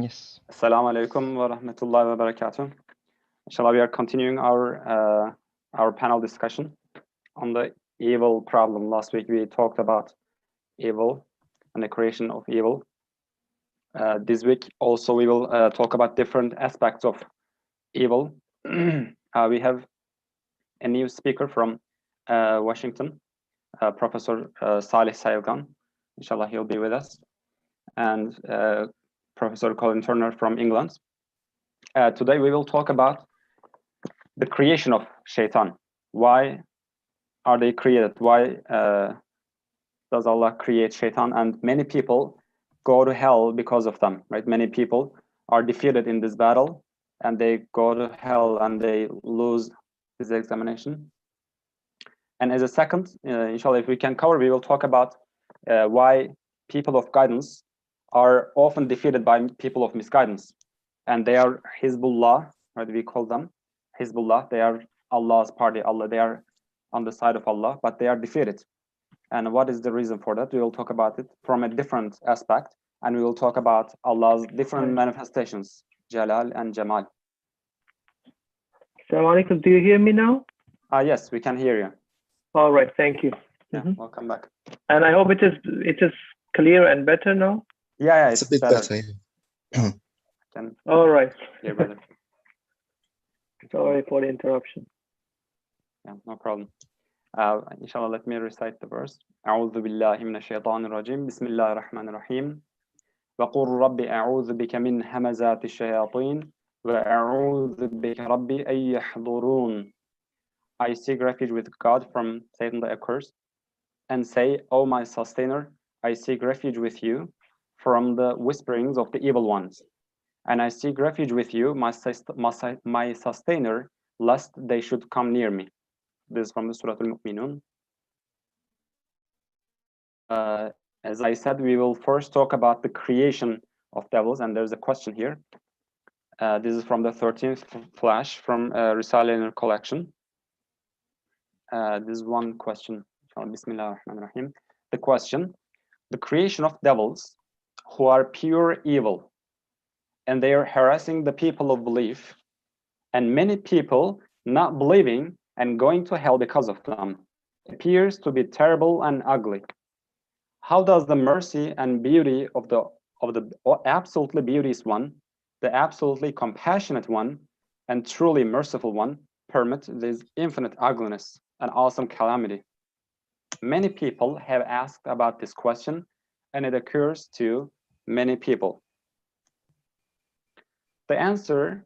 Yes. Assalamu alaikum wa rahmatullahi wa barakatuh. Inshallah, we are continuing our panel discussion on the evil problem. Last week we talked about evil and the creation of evil. This week also we will talk about different aspects of evil. We have a new speaker from Washington, Professor Salih Sayilgan. Inshallah, he'll be with us. And Professor Colin Turner from England. Today we will talk about the creation of shaitan. Why are they created? Why does Allah create shaitan? And many people go to hell because of them, right? Many people are defeated in this battle and they go to hell and they lose this examination. And as a second, inshallah, if we can cover, we will talk about why people of guidance are often defeated by people of misguidance. And they are Hizbullah, right? We call them Hizbullah. They are Allah's party. They are on the side of Allah, but they are defeated. And what is the reason for that? We will talk about it from a different aspect. And we will talk about Allah's different manifestations, Jalal and Jamal. Assalamu alaikum. Do you hear me now? Yes, we can hear you. All right, thank you. Yeah, welcome back. And I hope it is clear and better now. Yeah, it's a bit better. All right. Yeah, better. Sorry for the interruption. Yeah, no problem. Inshallah, let me recite the verse. أعوذ بالله من الشيطان الرجيم بسم الله الرحمن الرحيم وقل رب أعوذ بك من همزات الشياطين وأعوذ بك ربي أن يحضرون. I seek refuge with God from Satan the accursed, and say, O my sustainer, I seek refuge with you from the whisperings of the evil ones. And I seek refuge with you, my sustainer, lest they should come near me. This is from the Surah Al-Mu'minun. As I said, we will first talk about the creation of devils, and there's a question here. This is from the 13th flash from Risale in collection. This is one question. Bismillah ar-Rahman ar-Rahim. The question: the creation of devils who are pure evil, and they are harassing the people of belief, and many people not believing and going to hell because of them, appears to be terrible and ugly. How does the mercy and beauty of the absolutely beauteous one, the absolutely compassionate one, and truly merciful one permit this infinite ugliness and awesome calamity? Many people have asked about this question, and it occurs to many people. The answer: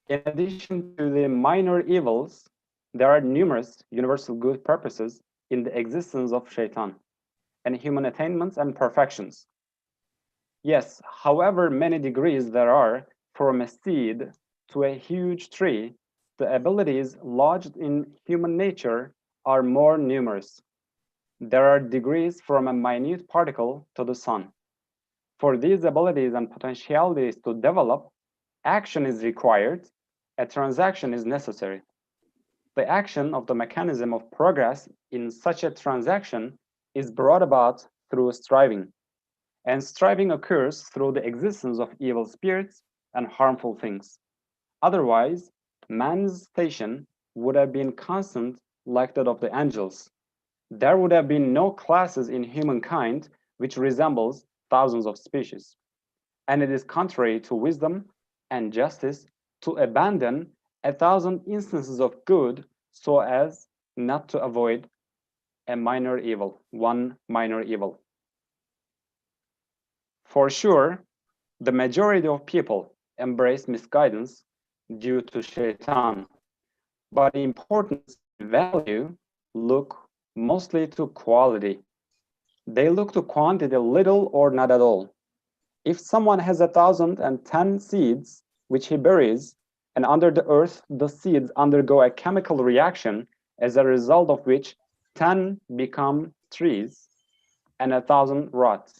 in addition to the minor evils, there are numerous universal good purposes in the existence of shaitan and human attainments and perfections. Yes, however many degrees there are from a seed to a huge tree, the abilities lodged in human nature are more numerous. There are degrees from a minute particle to the sun. For these abilities and potentialities to develop, action is required, a transaction is necessary. The action of the mechanism of progress in such a transaction is brought about through striving, and striving occurs through the existence of evil spirits and harmful things. Otherwise, man's station would have been constant like that of the angels. There would have been no classes in humankind which resembles thousands of species. And it is contrary to wisdom and justice to abandon 1,000 instances of good so as not to avoid a minor evil, one minor evil. For sure, the majority of people embrace misguidance due to shaitan, but importance and value look mostly to quality. They look to quantity little or not at all. If someone has 1,010 seeds which he buries, and under the earth the seeds undergo a chemical reaction as a result of which 10 become trees and 1,000 rot.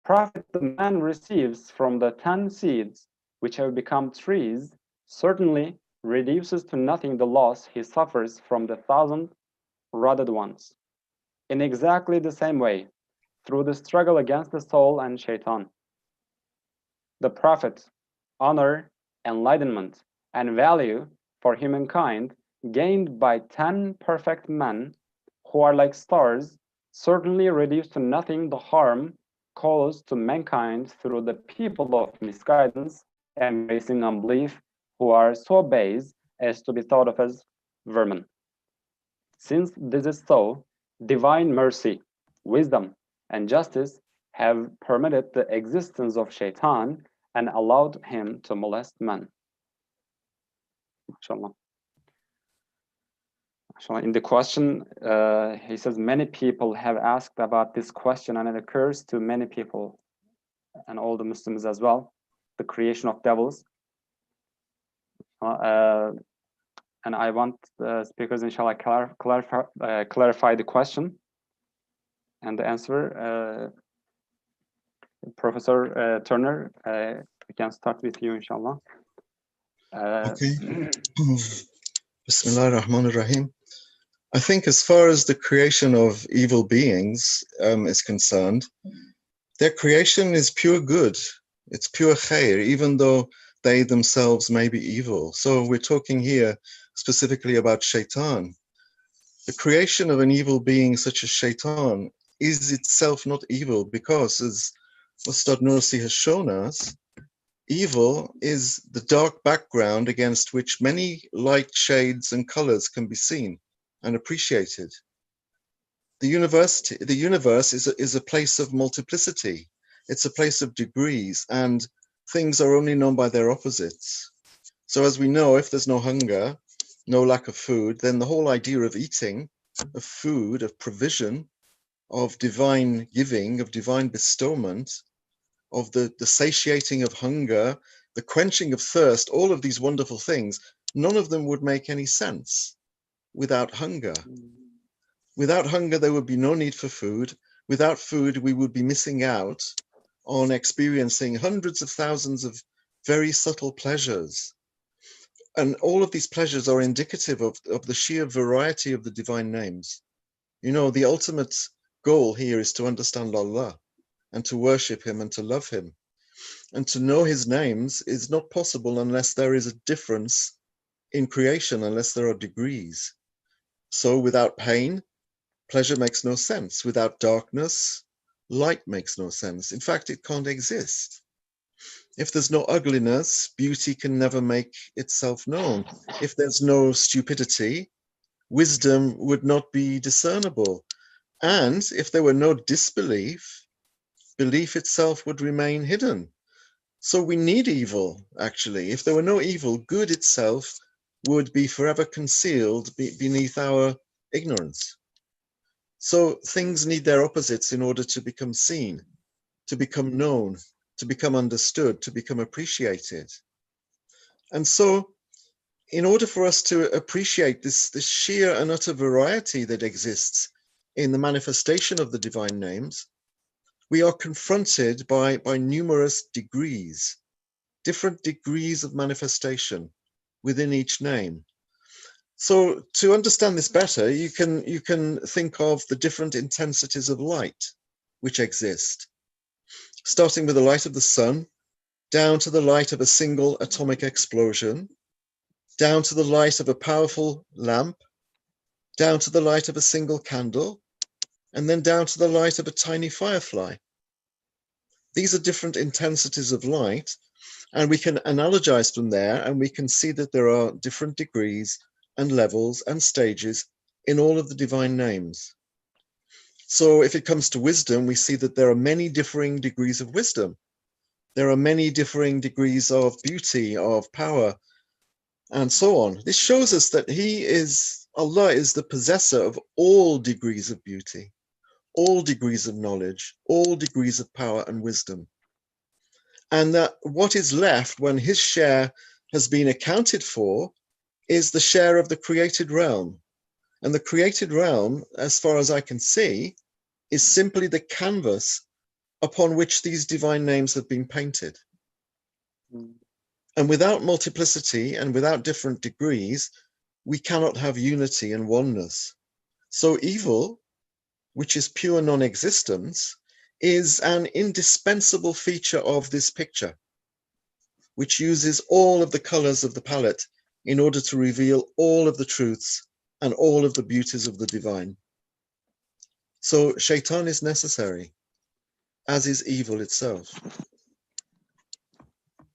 Profit the man receives from the 10 seeds which have become trees certainly reduces to nothing the loss he suffers from the 1,000 rotted ones. In exactly the same way, through the struggle against the soul and shaitan, the Prophet, honor, enlightenment, and value for humankind gained by 10 perfect men who are like stars, certainly reduce to nothing the harm caused to mankind through the people of misguidance, embracing unbelief, who are so base as to be thought of as vermin. Since this is so, divine mercy, wisdom, and justice have permitted the existence of Shaitan and allowed him to molest men. MashaAllah. In the question, he says, many people have asked about this question, and it occurs to many people and all the Muslims as well, the creation of devils. And I want the speakers, inshallah, clarify the question and the answer. Professor Turner, we can start with you, inshallah. Okay. Bismillah ar-Rahman ar-Rahim. I think as far as the creation of evil beings is concerned, their creation is pure good. It's pure khair, even though they themselves may be evil. So we're talking here specifically about Shaitan. The creation of an evil being such as Shaitan is itself not evil because, as Ustad Nursi has shown us, evil is the dark background against which many light shades and colors can be seen and appreciated. The universe is a place of multiplicity. It's a place of degrees, and things are only known by their opposites. So as we know, if there's no hunger, no lack of food, then the whole idea of eating, of food, of provision, of divine giving, of divine bestowment, of the satiating of hunger, the quenching of thirst, all of these wonderful things, none of them would make any sense without hunger. Without hunger, there would be no need for food. Without food, we would be missing out on experiencing hundreds of thousands of very subtle pleasures. And all of these pleasures are indicative of the sheer variety of the divine names. You know, the ultimate goal here is to understand Allah and to worship him and to love him. And to know his names is not possible unless there is a difference in creation, unless there are degrees. So without pain, pleasure makes no sense. Without darkness, light makes no sense. In fact, it can't exist. If there's no ugliness, beauty can never make itself known. If there's no stupidity, wisdom would not be discernible. And if there were no disbelief, belief itself would remain hidden. So we need evil, actually. If there were no evil, good itself would be forever concealed beneath our ignorance. So things need their opposites in order to become seen, to become known, to become understood, to become appreciated. And so in order for us to appreciate this sheer and utter variety that exists in the manifestation of the divine names, we are confronted by numerous degrees, different degrees of manifestation within each name. So to understand this better, you can think of the different intensities of light which exist, starting with the light of the sun, down to the light of a single atomic explosion, down to the light of a powerful lamp, down to the light of a single candle, and then down to the light of a tiny firefly. These are different intensities of light, and we can analogize from there, and we can see that there are different degrees and levels and stages in all of the divine names. So if it comes to wisdom, we see that there are many differing degrees of wisdom. There are many differing degrees of beauty, of power, and so on. This shows us that Allah is the possessor of all degrees of beauty, all degrees of knowledge, all degrees of power and wisdom. And that what is left when his share has been accounted for is the share of the created realm. And the created realm, as far as I can see, is simply the canvas upon which these divine names have been painted. And without multiplicity and without different degrees, we cannot have unity and oneness. So evil, which is pure non-existence, is an indispensable feature of this picture. which uses all of the colors of the palette in order to reveal all of the truths and all of the beauties of the divine. So shaitan is necessary, as is evil itself.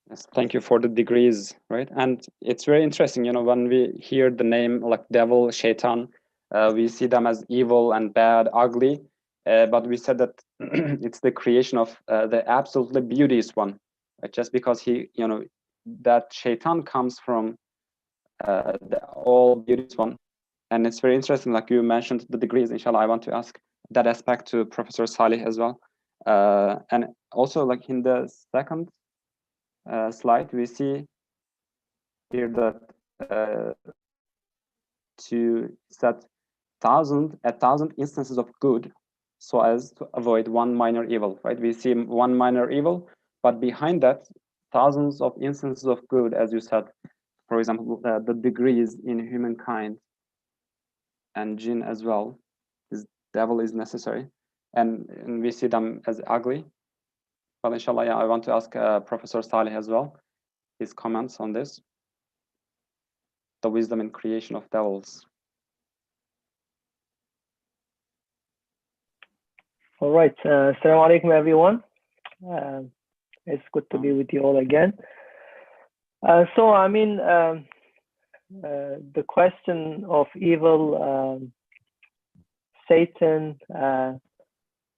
Yes, thank you for the degrees, right? And it's very interesting, you know, when we hear the name like devil, shaitan, we see them as evil and bad, ugly, but we said that it's the creation of the absolutely beauteous one, right? Just because he, you know, that shaitan comes from the all beauteous one. And it's very interesting, like you mentioned the degrees. Inshallah, I want to ask that aspect to Professor Salih as well. And also, like in the second slide, we see here that to set 1,000 instances of good so as to avoid one minor evil, right? We see one minor evil, but behind that, thousands of instances of good, as you said, for example, the degrees in humankind and jinn as well. This devil is necessary, and we see them as ugly. But inshallah, yeah, I want to ask Professor Salih as well, his comments on this, the wisdom in creation of devils. All right. Assalamu alaikum, everyone. It's good to be with you all again. So, I mean, the question of evil, Satan,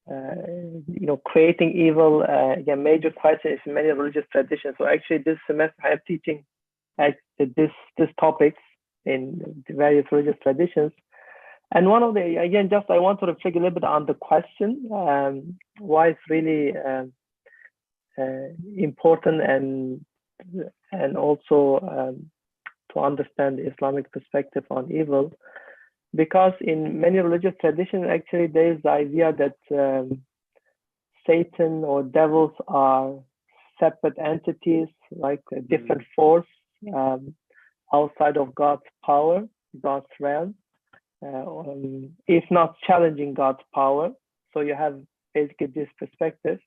you know, creating evil, again, major question is in many religious traditions. So actually this semester I am teaching this topics in the various religious traditions. And one of the, again, just I want to reflect a little bit on the question, why it's really important and also to understand the Islamic perspective on evil. Because in many religious traditions, actually, there is the idea that Satan or devils are separate entities, like a different force outside of God's power, God's realm, if not challenging God's power. So you have basically this perspective.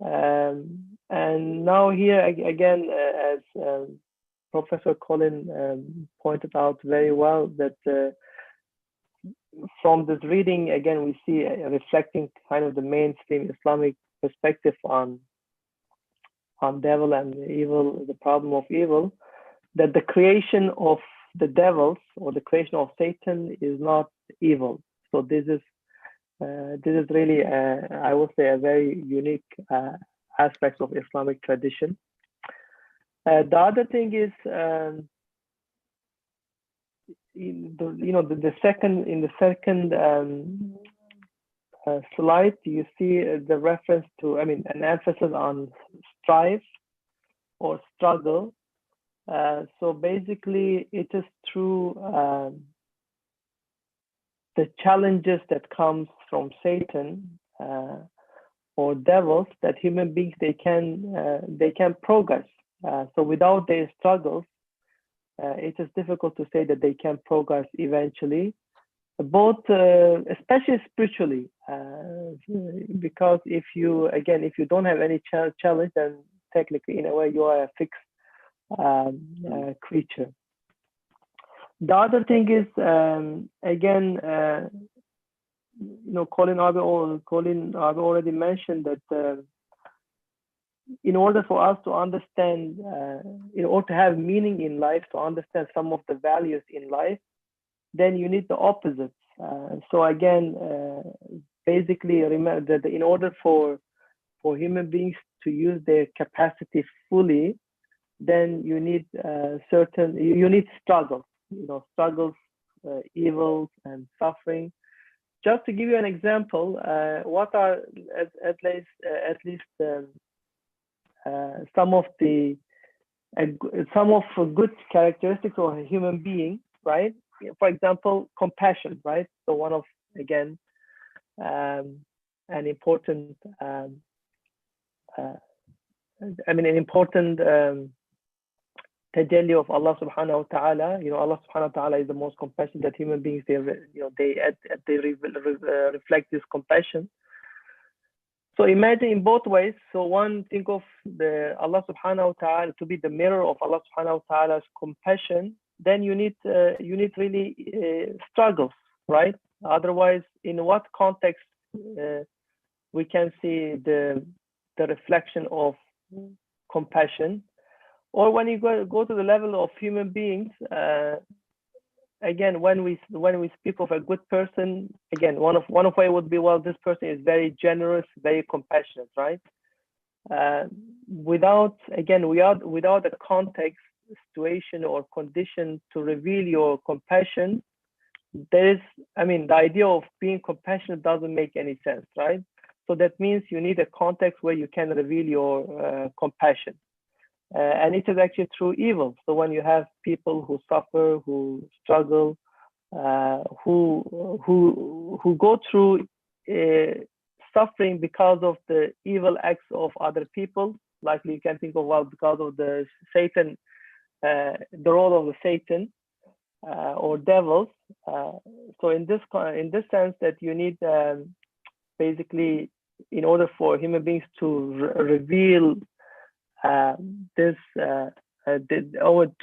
And now here again, as Professor Colin pointed out very well, that from this reading, again, we see reflecting kind of the mainstream Islamic perspective on devil and evil, the problem of evil, that the creation of the devils or the creation of Satan is not evil. So this is really, I would say, a very unique aspect of Islamic tradition. The other thing is, in the second slide, you see the reference to, I mean, an emphasis on strife or struggle. So basically, it is through the challenges that comes from Satan or devils that human beings they can progress. So without their struggles, it is difficult to say that they can progress eventually, both especially spiritually, because if you don't have any challenge, then technically in a way you are a fixed creature. The other thing is, again, Colin Abe already mentioned that in order for us to understand, in order to have meaning in life, to understand some of the values in life, then you need the opposites. So again, basically remember that in order for human beings to use their capacity fully, then you need you need struggles, struggles, evils and suffering. Just to give you an example, what are at least some of good characteristics of a human being, right? For example, compassion, right? So one of, again, an important tajalli of Allah subhanahu wa ta'ala. Allah subhanahu wa ta'ala is the most compassionate human beings. They reflect this compassion. So imagine in both ways. So one, think of the Allah subhanahu wa ta'ala to be the mirror of Allah subhanahu wa ta'ala's compassion. Then you need really struggles, right? Otherwise, in what context we can see the reflection of compassion? Or when you go to the level of human beings, again, when we speak of a good person, again, one of way would be, well, this person is very generous, very compassionate, right? Without a context, situation, or condition to reveal your compassion, the idea of being compassionate doesn't make any sense, right? So that means you need a context where you can reveal your compassion. And it is actually through evil. So when you have people who suffer, who struggle, who go through suffering because of the evil acts of other people, like you can think of, well, because of the Satan, the role of the Satan or devils. So in this sense, that you need basically, in order for human beings to reveal to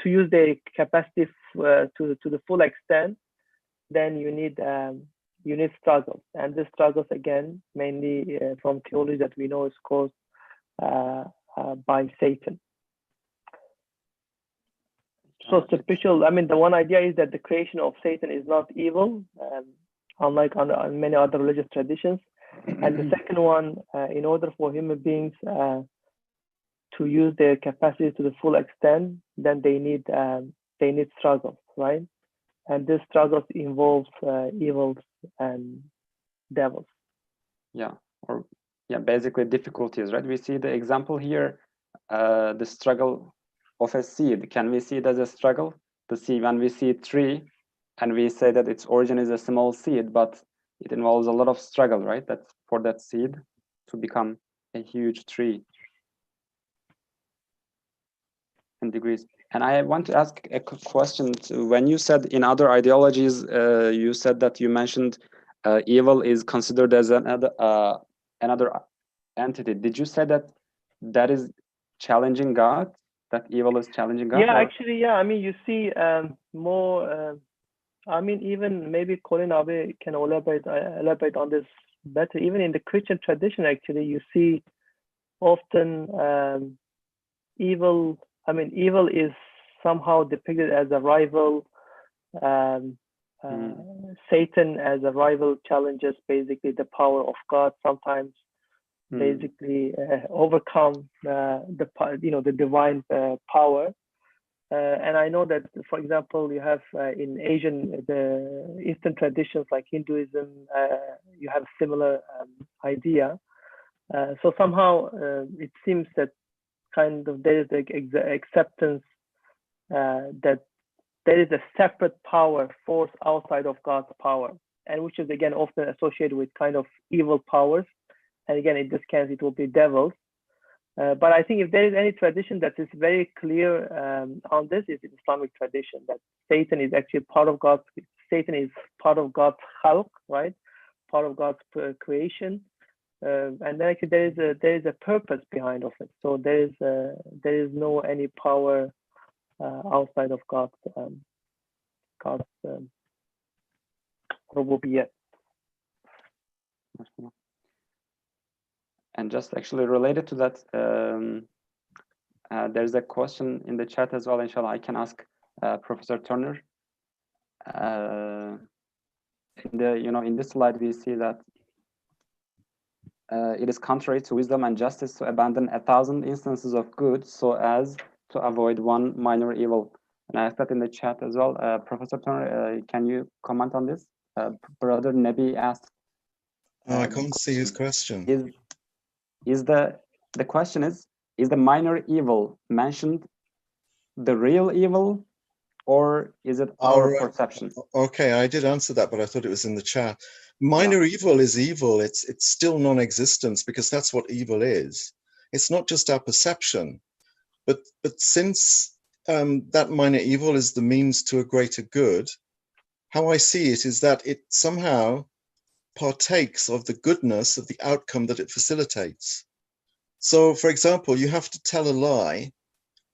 use their capacity to the full extent, then you need struggles, and this struggles, again, mainly from theology that we know is caused by Satan. So spiritual, the one idea is that the creation of Satan is not evil, unlike on many other religious traditions. And the second one, in order for human beings to use their capacity to the full extent, then they need struggles, right? And this struggles involves evils and devils. Basically difficulties, right? We see the example here, the struggle of a seed. Can we see it as a struggle? The seed, when we see a tree and we say that its origin is a small seed, but it involves a lot of struggle, right? That's for that seed to become a huge tree in degrees. And I want to ask a question. When you said in other ideologies, you said that you mentioned evil is considered as another entity. Did you say that is challenging God? That evil is challenging God? Yeah, actually, yeah. You see more. Even maybe Colin Abe can elaborate on this better. Even in the Christian tradition, actually, you see often evil. Evil is somehow depicted as a rival. Satan as a rival challenges basically the power of God. Sometimes basically overcome the divine power. And I know that, for example, you have in the Eastern traditions like Hinduism, you have similar idea. So somehow it seems that kind of there is the acceptance that there is a separate power force outside of God's power, and which is again often associated with kind of evil powers. And again, in this case, it will be devils. But I think if there is any tradition that is very clear on this, it's the Islamic tradition, that Satan is actually part of God's khalq, right? Part of God's creation. And then actually there is a purpose behind of it. So there is no any power outside of God's rububiyyah. And just actually related to that, there's a question in the chat as well. Inshallah, I can ask Professor Turner. In this slide, we see that it is contrary to wisdom and justice to abandon 1,000 instances of good so as to avoid one minor evil. And I asked that in the chat as well. Professor Turner, can you comment on this? Brother Nebi asked. I can't see his question. The question is the minor evil mentioned the real evil, or is it our perception? Okay, I did answer that, but I thought it was in the chat. Minor evil is evil. It's still non-existence, because that's what evil is. It's not just our perception, but since that minor evil is the means to a greater good, how I see it is that it somehow partakes of the goodness of the outcome that it facilitates. So, for example, you have to tell a lie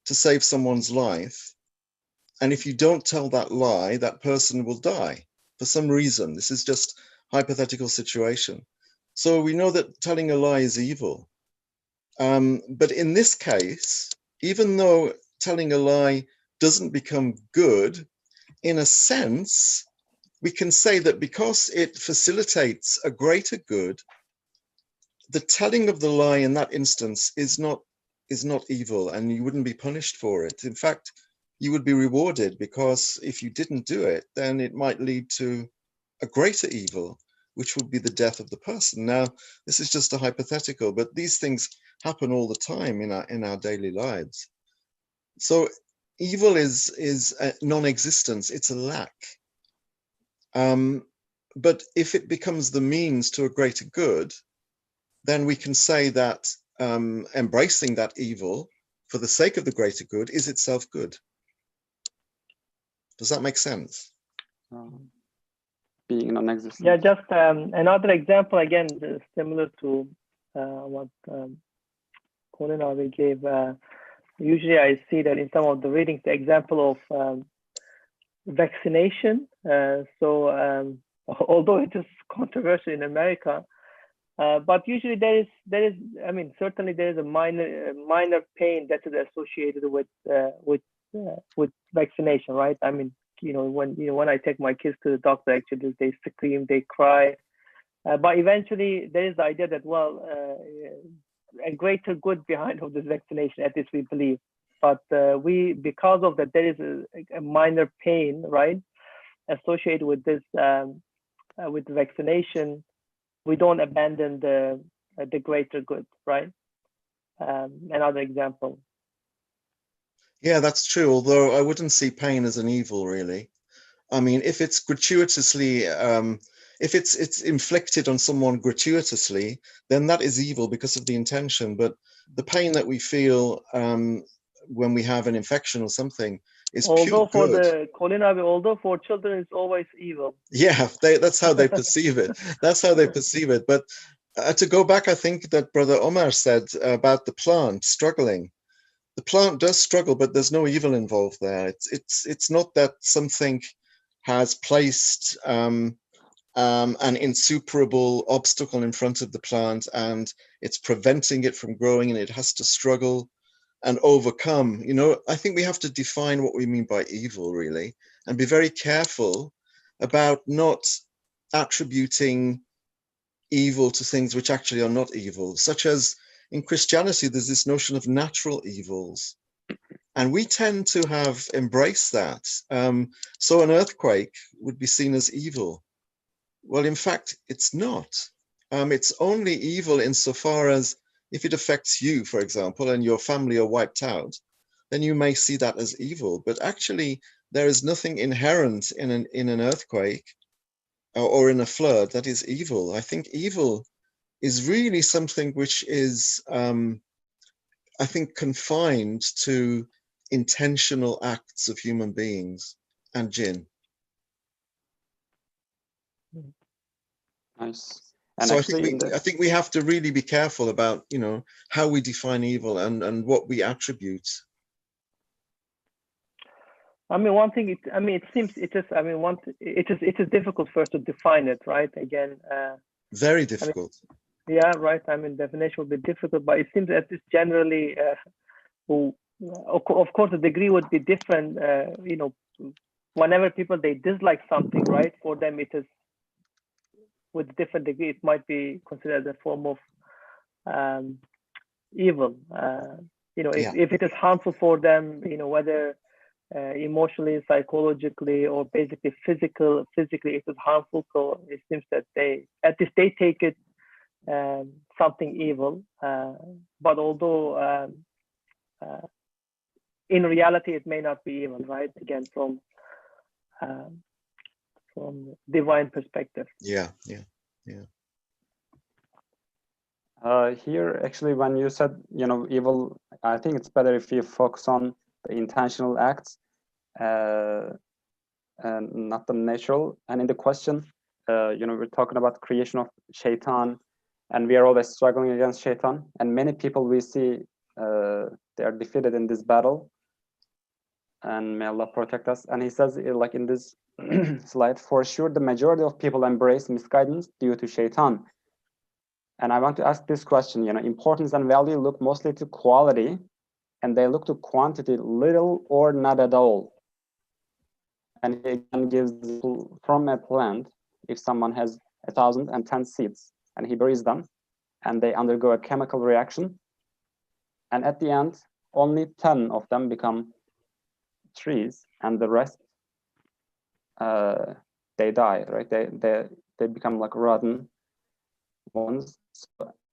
to save someone's life. And if you don't tell that lie, that person will die for some reason. This is just hypothetical situation. So we know that telling a lie is evil. But in this case, even though telling a lie doesn't become good, in a sense, we can say that because it facilitates a greater good, the telling of the lie in that instance is not evil, and you wouldn't be punished for it. In fact, you would be rewarded, because if you didn't do it, then it might lead to a greater evil, which would be the death of the person. Now, this is just a hypothetical, but these things happen all the time in our daily lives. So evil is a non-existence, it's a lack. But if it becomes the means to a greater good, then we can say that embracing that evil for the sake of the greater good is itself good. Does that make sense? Being non-existent. Yeah, just another example, again, similar to what Quranic gave. Usually I see that in some of the readings, the example of vaccination. Although it is controversial in America, but usually there is, I mean, certainly there is a minor pain that is associated with vaccination, right? I mean, when I take my kids to the doctor, actually they scream, they cry, but eventually there is the idea that, well, a greater good behind of this vaccination, at least we believe. But because of that, there is a minor pain, right, associated with this, with vaccination. We don't abandon the greater good, right? Another example. Yeah, that's true. Although I wouldn't see pain as an evil, really. I mean, if it's gratuitously, if it's inflicted on someone gratuitously, then that is evil because of the intention. But the pain that we feel when we have an infection or something is pure good. Although for children it's always evil. Yeah, that's how they perceive it. That's how they perceive it. But to go back, I think that Brother Omar said about the plant struggling. The plant does struggle, but there's no evil involved there. It's not that something has placed an insuperable obstacle in front of the plant and it's preventing it from growing, and it has to struggle and overcome. I think we have to define what we mean by evil, really, and be very careful about not attributing evil to things which actually are not evil, such as in Christianity, there's this notion of natural evils, and we tend to have embraced that. So an earthquake would be seen as evil. Well, in fact, it's not. It's only evil insofar as if it affects you, for example, and your family are wiped out, then you may see that as evil. But actually, there is nothing inherent in an earthquake or in a flood that is evil. I think evil is really something which is, I think, confined to intentional acts of human beings and jinn. Nice. And so actually, I think we have to really be careful about, how we define evil and what we attribute. I mean, one thing. It seems it is. I mean, it is difficult for us to define it, right? Again, very difficult. Yeah, right. I mean, definition would be difficult, but it seems that it's generally, of course, the degree would be different. Whenever people they dislike something, right? For them, it is with different degree. It might be considered a form of evil. If it is harmful for them, whether emotionally, psychologically, or basically physically, it is harmful. So it seems that they take it something evil, but although in reality it may not be evil, right? Again, from divine perspective. Yeah. Here, actually, when you said, evil, I think it's better if you focus on the intentional acts and not the natural. And in the question, we're talking about creation of shaitan, and we are always struggling against shaitan. And many people we see, they are defeated in this battle. And may Allah protect us. And he says, like in this slide, for sure, the majority of people embrace misguidance due to shaitan. And I want to ask this question, importance and value look mostly to quality, and they look to quantity little or not at all. And he again gives from a plant, if someone has 1,010 seeds and he buries them and they undergo a chemical reaction, and at the end, only 10 of them become trees, and the rest, they die, right? They become like rotten ones.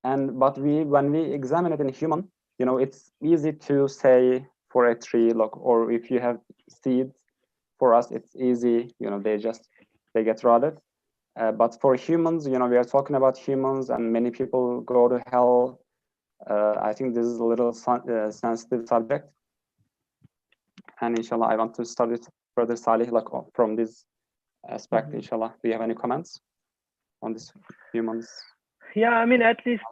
But when we examine it in human, it's easy to say for a tree, or if you have seeds, for us it's easy, they get rotted. But for humans, we are talking about humans, and many people go to hell. I think this is a little sensitive subject, and inshallah I want to study further Salih, from this aspect. Inshallah, do you have any comments on this humans? Yeah, I mean, at least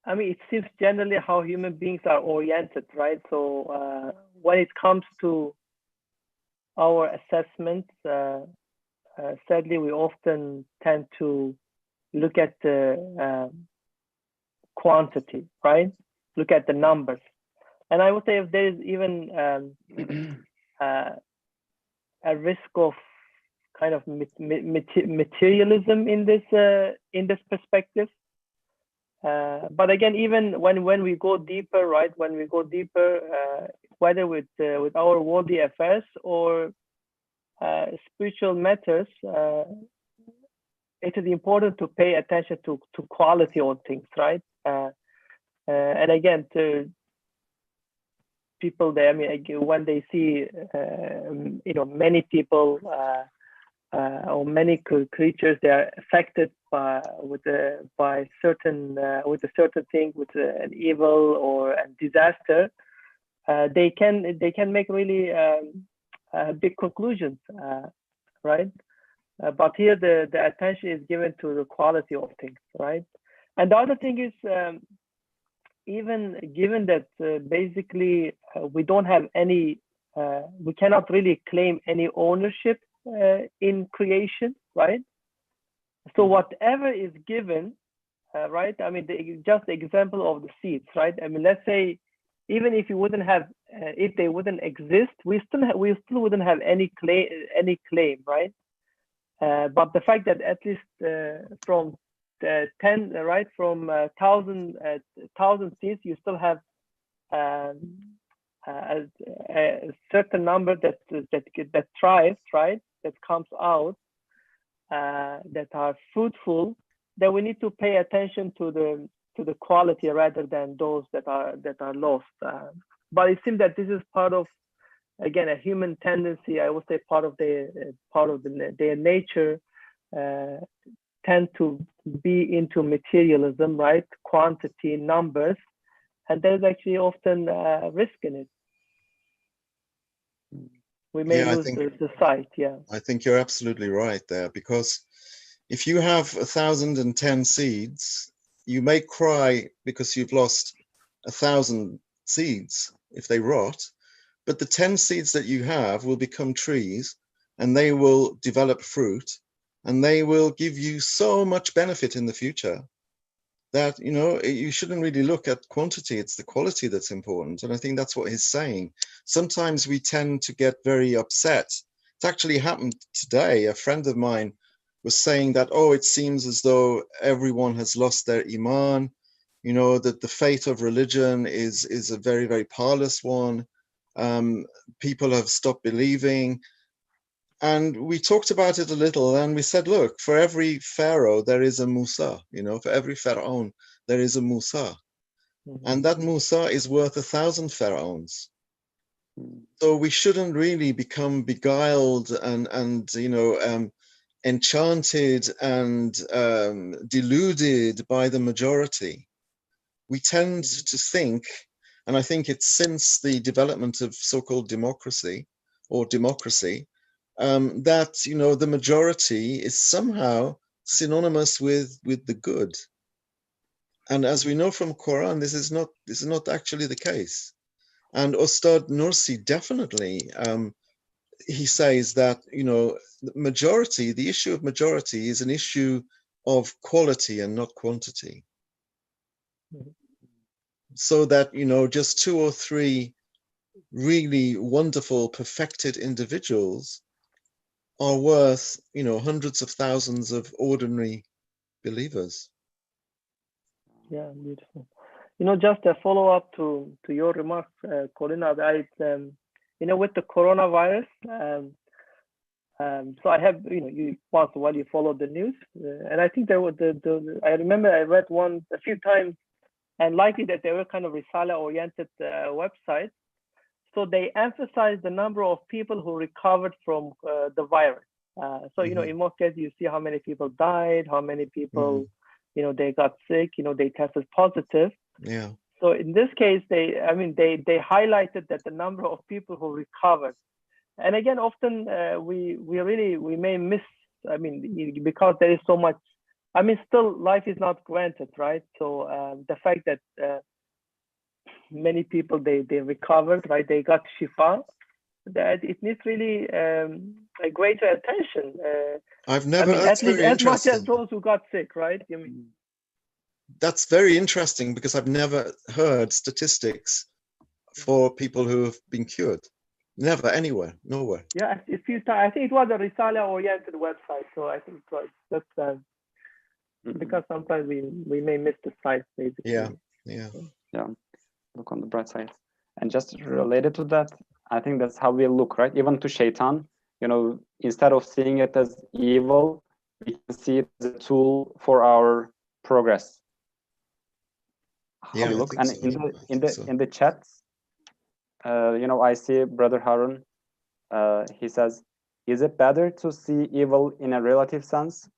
it seems generally how human beings are oriented, right? So when it comes to our assessments, sadly, we often tend to look at the quantity, right? Look at the numbers. And I would say if there is even a risk of kind of materialism in this perspective. But again, even when we go deeper, right? When we go deeper, whether with our worldly affairs or spiritual matters, it is important to pay attention to quality on things, right? And again, to people there, when they see, many people or many creatures, they are affected with a certain thing, with an evil or a disaster, they can make really big conclusions, right? But here the attention is given to the quality of things, right? And the other thing is, even given that basically we don't have any, we cannot really claim any ownership in creation, right? So whatever is given, right? Just the example of the seeds, right? Let's say even if you wouldn't have, if they wouldn't exist, we still wouldn't have any claim, right? But the fact that at least from 10, right, from 1,000 seeds, you still have a certain number that thrives, right? That comes out, that are fruitful. Then we need to pay attention to the quality rather than those that are lost. But it seems that this is part of, again, a human tendency. I would say part of their nature, tend to be into materialism, right? Quantity, numbers, and there's actually often risk in it. We may lose the sight. Yeah, I think you're absolutely right there, because if you have 1,010 seeds, you may cry because you've lost 1,000 seeds if they rot, but the 10 seeds that you have will become trees, and they will develop fruit, and they will give you so much benefit in the future that, you shouldn't really look at quantity. It's the quality that's important. And I think that's what he's saying. Sometimes we tend to get very upset. It's actually happened today. A friend of mine was saying that, it seems as though everyone has lost their iman, that the fate of religion is a very, very parlous one. People have stopped believing. And we talked about it a little, and we said, look, for every pharaoh, there is a Musa, for every pharaoh, there is a Musa. Mm-hmm. And that Musa is worth 1,000 pharaohs. Mm-hmm. So we shouldn't really become beguiled and enchanted and deluded by the majority. We tend to think, and I think it's since the development of so-called democracy, that the majority is somehow synonymous with the good. And as we know from Quran, this is not actually the case. And Ustad Nursi definitely, he says that the issue of majority is an issue of quality and not quantity. So that just 2 or 3 really wonderful, perfected individuals are worth hundreds of thousands of ordinary believers. Yeah, beautiful. Just a follow-up to your remarks, Colin, with the coronavirus, so I have, you once in a while you follow the news, and I think there was I remember I read one a few times, and likely that they were kind of Risala-oriented websites. So they emphasize the number of people who recovered from the virus. So, in most cases, you see how many people died, how many people, they got sick, they tested positive. Yeah. So in this case, they highlighted that the number of people who recovered. And again, often we may miss, because there is so much, still life is not granted, right? So the fact that many people, they recovered, right? They got shifa, that it needs really a greater attention. I've never, at least as much as interesting. those who got sick, right? That's very interesting, because I've never heard statistics for people who have been cured. Never, anywhere, nowhere. Yeah, a few times. I think it was a Risala-oriented website, so I think that's because sometimes we may miss the site, basically. Yeah. Look on the bright side. And just related to that, I think that's how we look, right? Even to shaitan, instead of seeing it as evil, we can see it as a tool for our progress. How we look. And so. in the chats, I see Brother Harun. He says, "Is it better to see evil in a relative sense?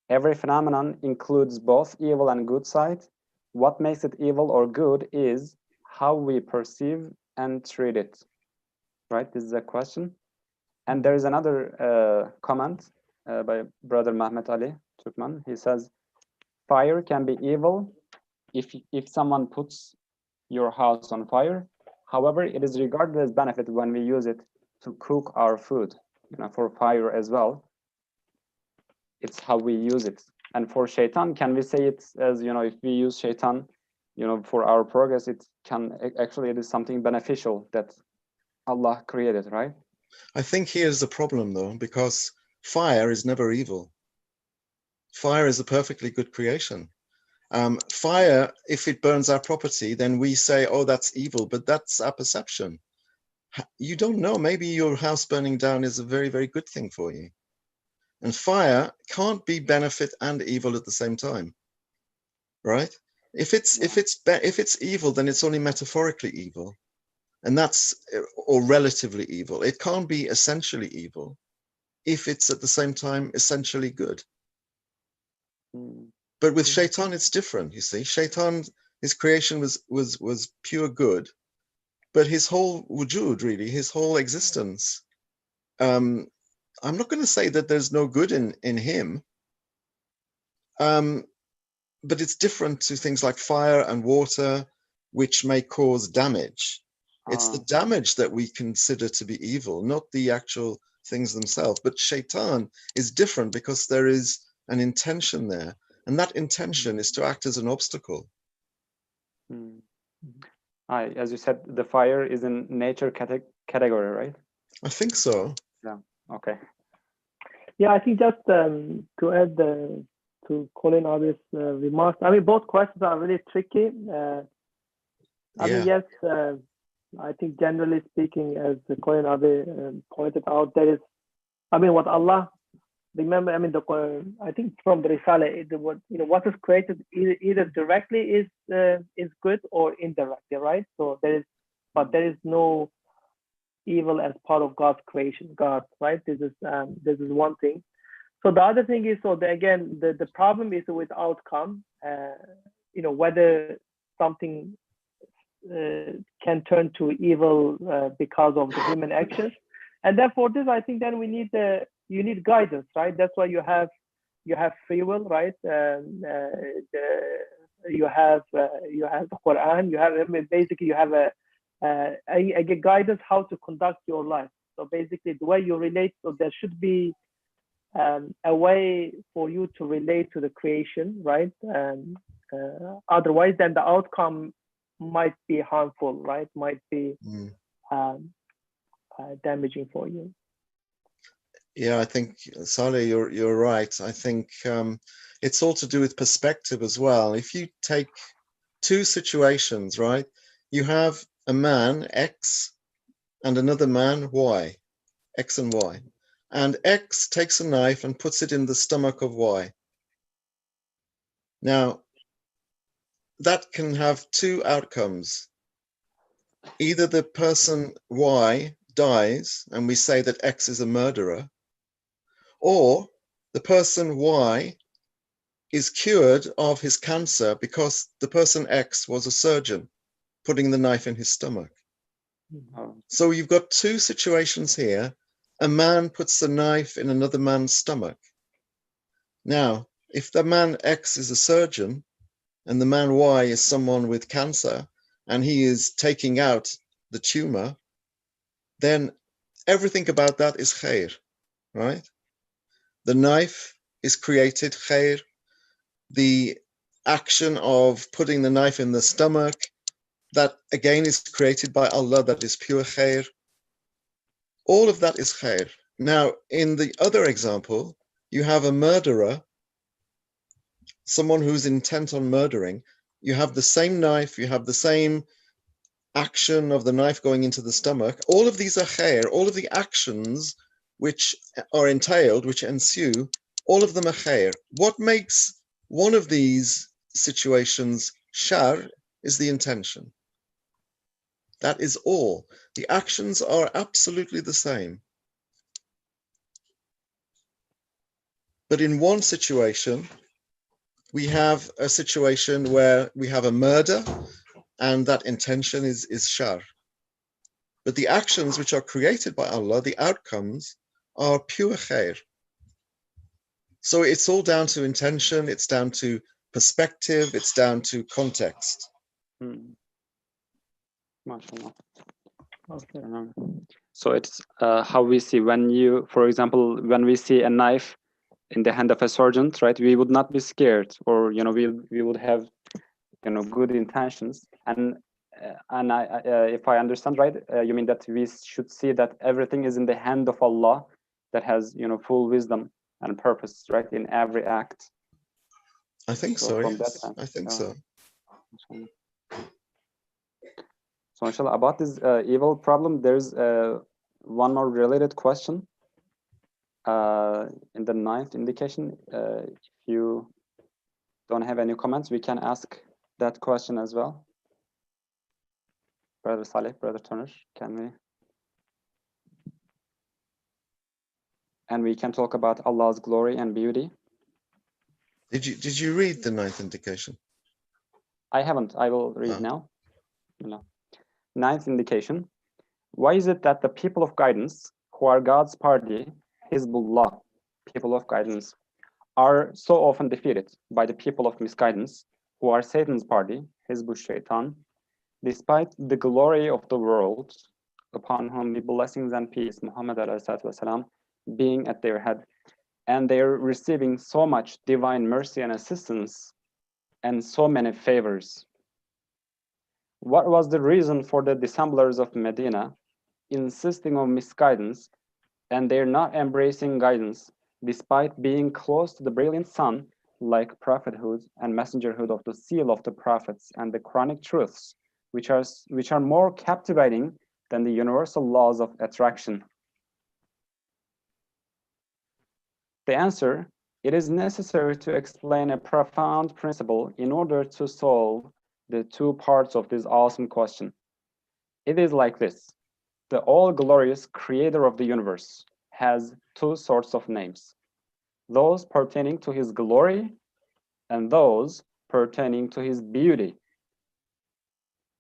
Every phenomenon includes both evil and good side. What makes it evil or good is how we perceive and treat it." Right? This is a question. And there is another comment by Brother Mehmet Ali Turkman. He says, "Fire can be evil if someone puts your house on fire. However, it is regarded as benefit when we use it to cook our food, for fire as well. It's how we use it. And for shaitan, can we say it as, if we use shaitan, for our progress, it is something beneficial that Allah created, right?" I think here's the problem, though, because fire is never evil. Fire is a perfectly good creation. Fire, if it burns our property, then we say, oh, that's evil, but that's our perception. You don't know, maybe your house burning down is a very, very good thing for you. And fire can't be benefit and evil at the same time, right? If it's evil, then it's only metaphorically evil, and or relatively evil. It can't be essentially evil if it's at the same time essentially good. But with shaitan, it's different. You see, shaitan, his creation was pure good, but his whole wujud, really, his whole existence. I'm not going to say that there's no good in him, but it's different to things like fire and water, which may cause damage. It's the damage that we consider to be evil, not the actual things themselves. But shaitan is different because there is an intention there, and that intention is to act as an obstacle. As you said, the fire is in nature category, right? I think so. Yeah. Okay. Yeah, I think just to add to Colin Abi's remarks, both questions are really tricky. Yes, I think generally speaking, as Colin Abi pointed out, there is, what Allah, remember, I think from the Risala, what is created either directly is good or indirectly, right? So there is no evil as part of God's creation, right? This is one thing. So the other thing is, again, the problem is with outcome, whether something can turn to evil because of the human actions. And then for this, I think then you need guidance, right? That's why you have free will, right? You have the Quran. Basically you have a guidance how to conduct your life. So basically, the way you relate, so there should be a way for you to relate to the creation, right? Otherwise, then the outcome might be harmful, right? Might be damaging for you. Yeah, I think, Saleh, you're right. I think it's all to do with perspective as well. If you take two situations, right? You have a man, X, and another man, Y, X and Y. And X takes a knife and puts it in the stomach of Y. Now, that can have two outcomes. Either the person Y dies, and we say that X is a murderer, or the person Y is cured of his cancer because the person X was a surgeon putting the knife in his stomach. So you've got two situations here. A man puts the knife in another man's stomach. Now, if the man X is a surgeon and the man Y is someone with cancer and he is taking out the tumor, then everything about that is khair, right? The knife is created khair. The action of putting the knife in the stomach, that again is created by Allah, that is pure khair. All of that is khair. Now, in the other example, you have a murderer, someone who's intent on murdering. You have the same knife, you have the same action of the knife going into the stomach. All of these are khair. All of the actions which are entailed, which ensue, all of them are khair. What makes one of these situations shar is the intention. That is all. The actions are absolutely the same. But in one situation, we have a situation where we have a murder and that intention is shar. But the actions which are created by Allah, the outcomes, are pure khair. So it's all down to intention, it's down to perspective, it's down to context. MashaAllah. Okay. So it's how we see for example, when we see a knife in the hand of a surgeon, right? We would not be scared, or we would have good intentions. And if I understand right, you mean that we should see that everything is in the hand of Allah, that has full wisdom and purpose, right, in every act. I think so. From Yes. that I think so. So, inshallah, about this evil problem, there's one more related question in the 9th indication. If you don't have any comments, we can ask that question as well. Brother Saleh, Brother Turner, can we? And we can talk about Allah's glory and beauty. Did you read the 9th indication? I haven't. I will read now. 9th indication. Why is it that the people of guidance, who are God's party, Hizbullah, people of guidance, are so often defeated by the people of misguidance, who are Satan's party, Hizbul Shaitan, despite the glory of the world, upon whom be blessings and peace, Muhammad والسلام, being at their head, and they're receiving so much divine mercy and assistance and so many favors? What was the reason for the dissemblers of Medina insisting on misguidance, and they're not embracing guidance despite being close to the brilliant sun, like prophethood and messengerhood of the seal of the prophets and the Quranic truths, which are more captivating than the universal laws of attraction? The answer: it is necessary to explain a profound principle in order to solve the two parts of this awesome question. It is like this: the all-glorious creator of the universe has two sorts of names, those pertaining to his glory and those pertaining to his beauty.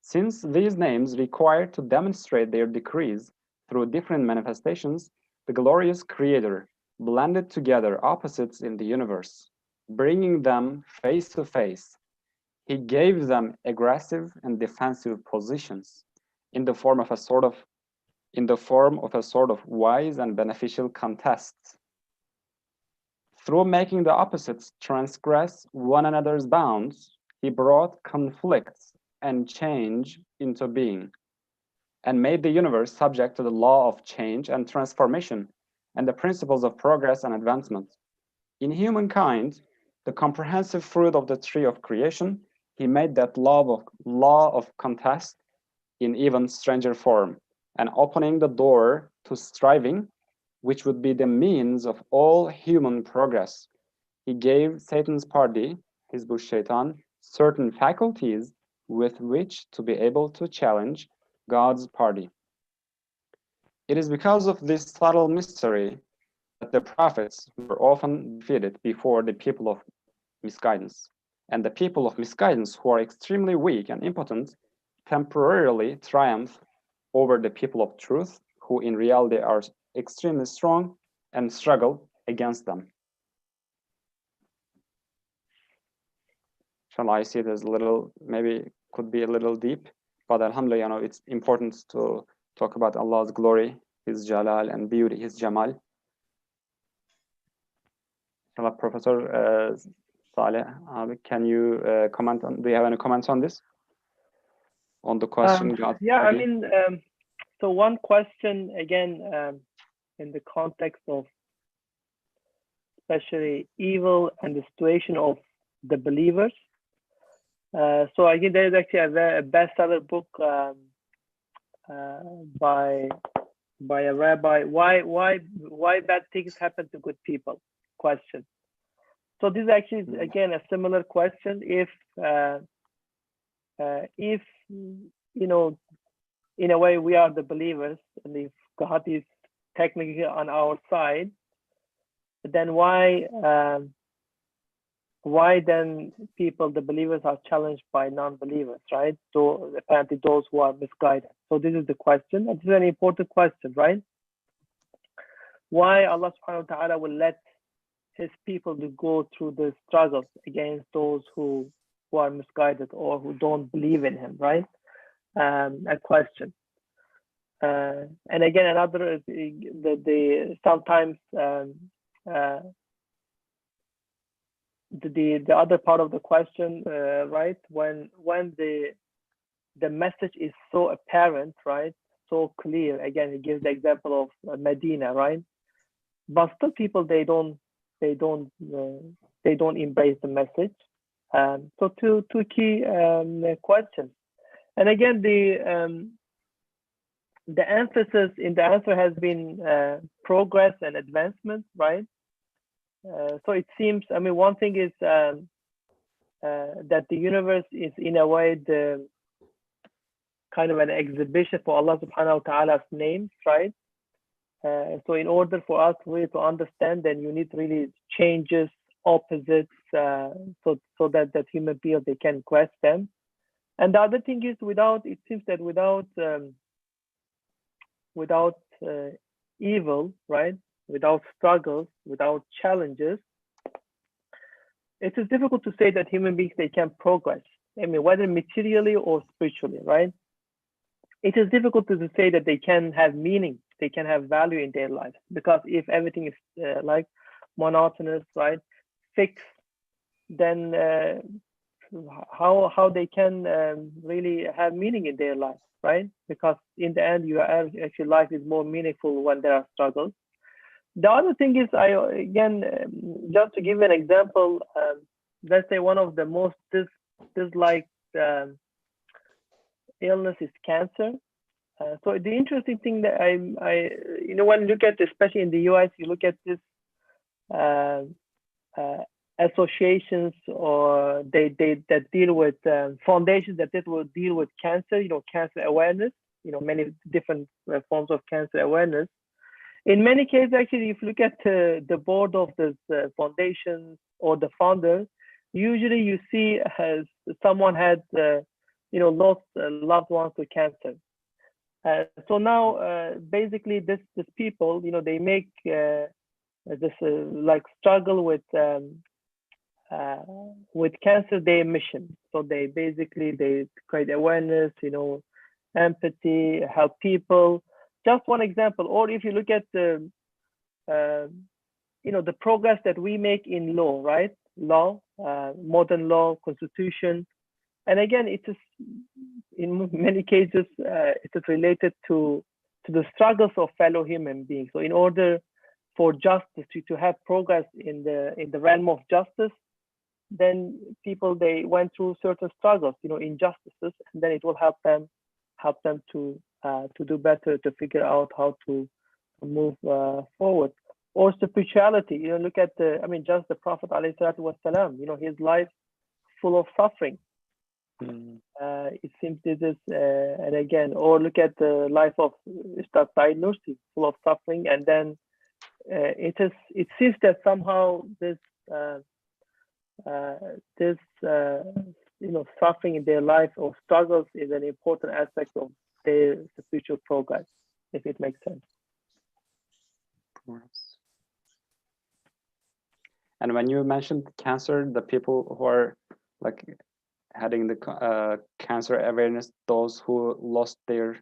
Since these names require to demonstrate their decrees through different manifestations, the glorious Creator blended together opposites in the universe, bringing them face to face. He gave them aggressive and defensive positions in the form of a sort of wise and beneficial contest. Through making the opposites transgress one another's bounds, he brought conflicts and change into being, and made the universe subject to the law of change and transformation and the principles of progress and advancement. In humankind, the comprehensive fruit of the tree of creation, he made that law of contest in even stranger form, and opening the door to striving, which would be the means of all human progress. He gave Satan's party, Hizb Shaitan, certain faculties with which to be able to challenge God's party. It is because of this subtle mystery that the prophets were often defeated before the people of misguidance. And the people of misguidance, who are extremely weak and impotent, temporarily triumph over the people of truth, who in reality are extremely strong and struggle against them. Inshallah, I see it as a little, maybe could be a little deep, but alhamdulillah, you know, it's important to talk about Allah's glory, His Jalal and beauty, His Jamal. Inshallah, Professor Saleh, can you comment on, do you have any comments on this? On the question? Yeah, I mean, so one question, again, in the context of especially evil and the situation of the believers. So again, there is actually a bestseller book by a rabbi. Why bad things happen to good people? Question. So this is actually again a similar question. If you know, in a way we are the believers, and if God is technically on our side, then why then people, the believers, are challenged by non-believers, right? So apparently those who are misguided. So this is the question. This is an important question, right? Why Allah subhanahu wa ta'ala will let his people to go through the struggles against those who are misguided or who don't believe in him, right? A question. And again, another is sometimes the other part of the question, right? When the message is so apparent, right? So clear. Again, it gives the example of Medina, right? But still, people they don't embrace the message. So two key questions. And again, the emphasis in the answer has been progress and advancement, right? So it seems, I mean, one thing is that the universe is in a way the kind of an exhibition for Allah subhanahu wa ta'ala's names, right? So in order for us really to understand, then you need really changes, opposites, so that human beings, they can grasp them. And the other thing is it seems that without evil, right? Without struggles, without challenges, it is difficult to say that human beings, they can progress. I mean, whether materially or spiritually, right? It is difficult to say that they can have meaning, they can have value in their life, because if everything is like monotonous, right, fixed, then how they can really have meaning in their life, right? Because in the end, actually life is more meaningful when there are struggles. The other thing is, just to give an example, let's say one of the most disliked illness is cancer. So the interesting thing that when you look at, especially in the US, you look at this associations or that deal with foundations that will deal with cancer, cancer awareness, many different forms of cancer awareness. In many cases, actually, if you look at the board of this foundation or the founder, usually you see someone had lost loved ones to cancer. So now, basically, this people, they make this like struggle with cancer their mission. So they create awareness, empathy, help people. Just one example. Or if you look at the the progress that we make in law, right? Law, modern law, constitution, and again, it is in many cases it is related to the struggles of fellow human beings. So in order for justice to have progress in the realm of justice, then people, they went through certain struggles, injustices, and then it will help them to do better, to figure out how to move forward. Or spirituality, look at just the Prophet ﷺ, his life full of suffering. It seems this is, and again, or look at the life of Ustad Said Nursi, full of suffering, and then it seems that somehow this suffering in their life or struggles is an important aspect of their spiritual progress, if it makes sense. And when you mentioned cancer, the people who are like having the cancer awareness, those who lost their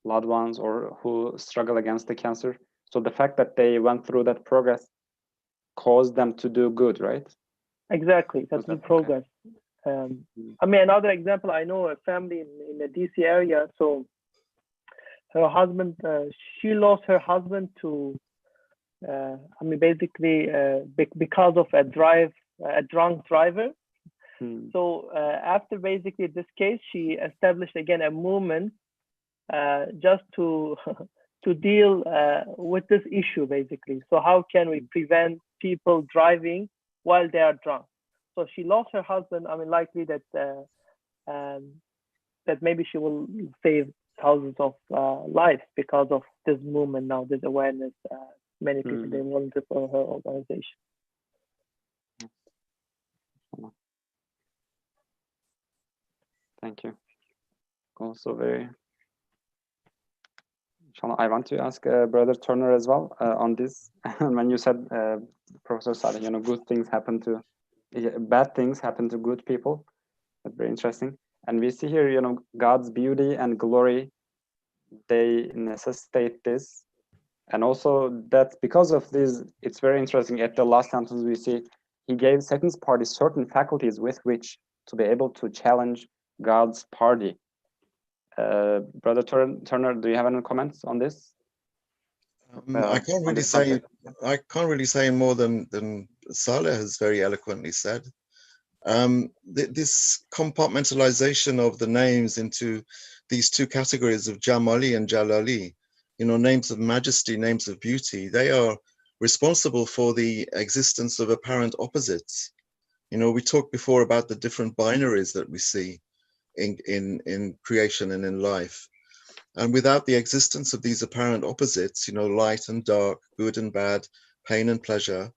loved ones or who struggle against the cancer. So the fact that they went through that progress caused them to do good, right? Exactly, that's the progress. Another example, I know a family in the DC area. So her husband, she lost her husband to, because of a drunk driver. So after basically this case, she established again a movement just to deal with this issue, basically. So how can we prevent people driving while they are drunk? So she lost her husband. Likely that that maybe she will save thousands of lives because of this movement now, this awareness. Many people, they volunteer for her organization. Thank you. Also very. I want to ask Brother Turner as well on this. When you said, Professor Saleh, good things happen to, bad things happen to good people. That's very interesting. And we see here, God's beauty and glory, they necessitate this. And also that because of this, it's very interesting. At the last sentence, we see he gave Satan's party certain faculties with which to be able to challenge God's party. Brother Turner, do you have any comments on this? I can't really say more than Saleh has very eloquently said. This compartmentalization of the names into these two categories of Jamali and Jalali, names of majesty, names of beauty, they are responsible for the existence of apparent opposites. We talked before about the different binaries that we see in creation and in life. And without the existence of these apparent opposites, light and dark, good and bad, pain and pleasure,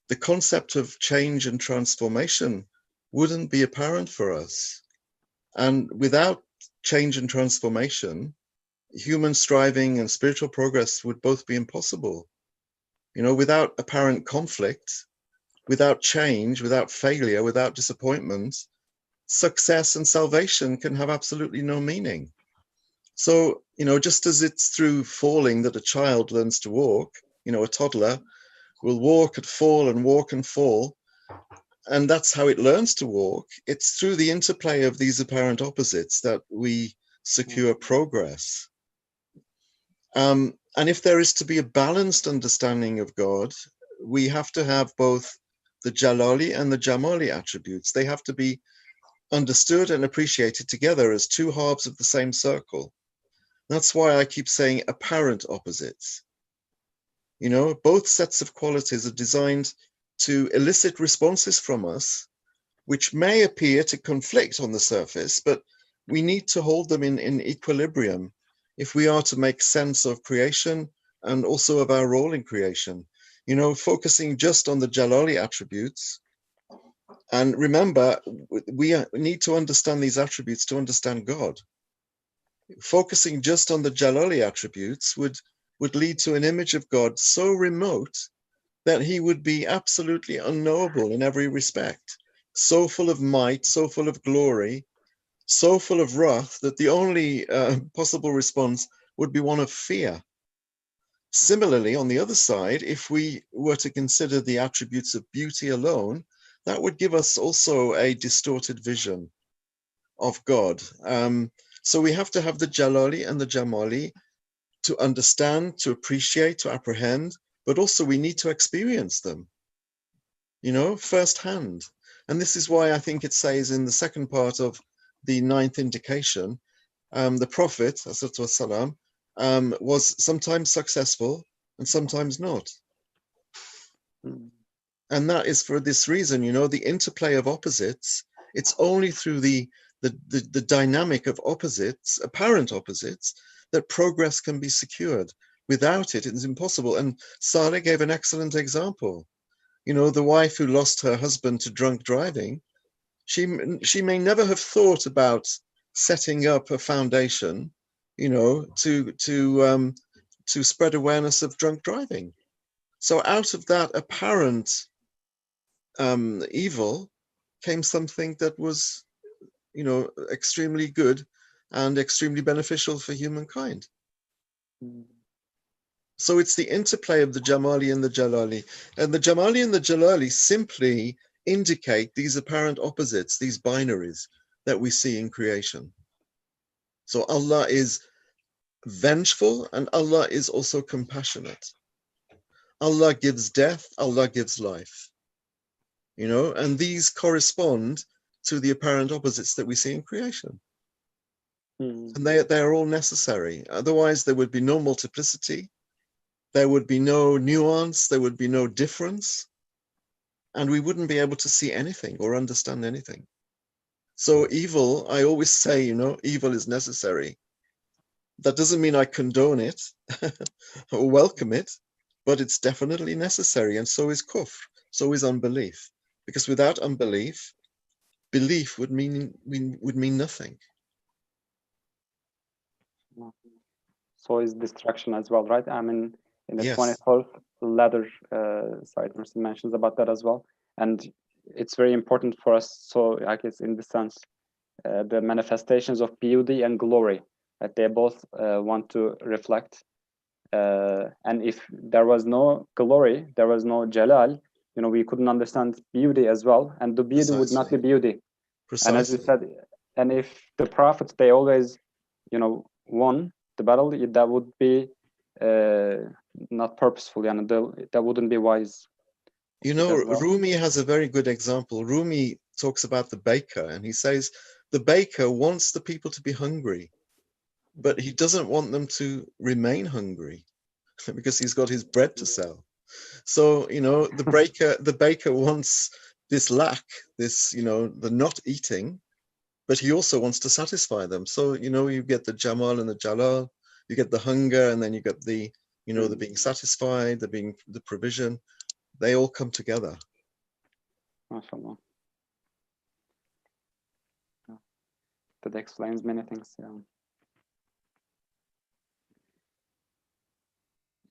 the concept of change and transformation wouldn't be apparent for us. And without change and transformation, human striving and spiritual progress would both be impossible. Without apparent conflict, without change, without failure, without disappointment, success and salvation can have absolutely no meaning. So, just as it's through falling that a child learns to walk, a toddler will walk and fall and walk and fall, and that's how it learns to walk. It's through the interplay of these apparent opposites that we secure progress. And if there is to be a balanced understanding of God, we have to have both the Jalali and the Jamali attributes. They have to be understood and appreciated together as two halves of the same circle. That's why I keep saying apparent opposites. Both sets of qualities are designed to elicit responses from us, which may appear to conflict on the surface, but we need to hold them in equilibrium if we are to make sense of creation and also of our role in creation. Focusing just on the Jalali attributes. And remember, we need to understand these attributes to understand God. focusing just on the Jalali attributes would lead to an image of God so remote that he would be absolutely unknowable in every respect, so full of might, so full of glory, so full of wrath that the only possible response would be one of fear. Similarly, on the other side, if we were to consider the attributes of beauty alone, that would give us also a distorted vision of God. So we have to have the Jalali and the Jamali to understand, to appreciate, to apprehend, but also we need to experience them, firsthand. And this is why I think it says in the second part of the 9th indication, the Prophet, والسلام, was sometimes successful and sometimes not. And that is for this reason, the interplay of opposites. It's only through the dynamic of opposites, apparent opposites, that progress can be secured. Without it, it's impossible. And Saleh gave an excellent example. The wife who lost her husband to drunk driving, she may never have thought about setting up a foundation, to spread awareness of drunk driving. So out of that apparent evil came something that was, extremely good and extremely beneficial for humankind. So it's the interplay of the Jamali and the Jalali. And the Jamali and the Jalali simply indicate these apparent opposites, these binaries that we see in creation. So Allah is vengeful and Allah is also compassionate. Allah gives death, Allah gives life. And these correspond to the apparent opposites that we see in creation. And they are all necessary. Otherwise, there would be no multiplicity, there would be no nuance, there would be no difference, and we wouldn't be able to see anything or understand anything. So evil, I always say, evil is necessary. That doesn't mean I condone it or welcome it, but it's definitely necessary, and so is kufr, so is unbelief. Because without unbelief, belief would mean nothing. So is destruction as well, right? I mean, in the Yes. 24th letter, Said Nursi mentions about that as well. And it's very important for us. So I guess in the sense, the manifestations of beauty and glory, that they both want to reflect. And if there was no glory, there was no Jalal, we couldn't understand beauty as well. And the beauty would not be beauty. Precisely. And as you said, and if the prophets, they always, won the battle, that would be not purposeful, and that wouldn't be wise. Rumi has a very good example. Rumi talks about the baker, and he says the baker wants the people to be hungry, but he doesn't want them to remain hungry because he's got his bread to sell. So, the baker wants this lack, this, the not eating, but he also wants to satisfy them. So, you get the Jamal and the Jalal, you get the hunger, and then you get the, the being satisfied, the provision. They all come together. MashaAllah. That explains many things. Yeah.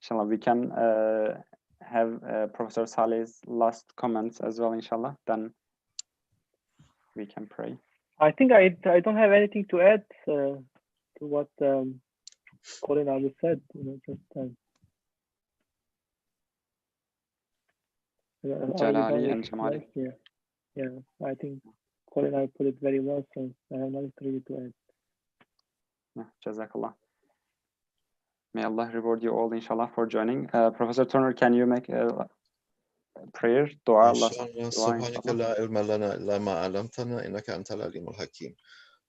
Inshallah, we can have Professor Saleh's last comments as well, inshallah. Then we can pray. I think I don't have anything to add to what Colin already said. Jalali and Jamali. Yeah. I think Colin I put it very well, so I have nothing really to add. Yeah, Jazakallah. May Allah reward you all, inshallah, for joining. Professor Turner, can you make a prayer? Dua,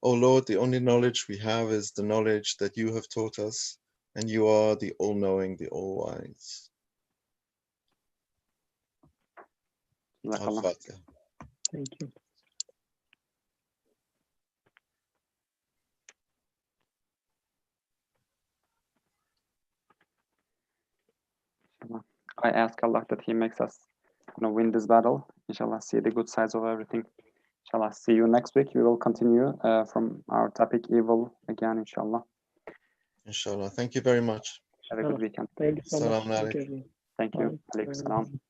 Oh Lord, the only knowledge we have is the knowledge that you have taught us, and you are the all-knowing, the all-wise. Al-Fatiha. Thank you. I ask Allah that He makes us win this battle. Inshallah, see the good sides of everything. Inshallah, see you next week. We will continue from our topic, evil, again, inshallah. Inshallah. Thank you very much. Have a good weekend. Thank you so much. Assalamu Thank alaikum. you. Thank you. Bye. Alaikum salam.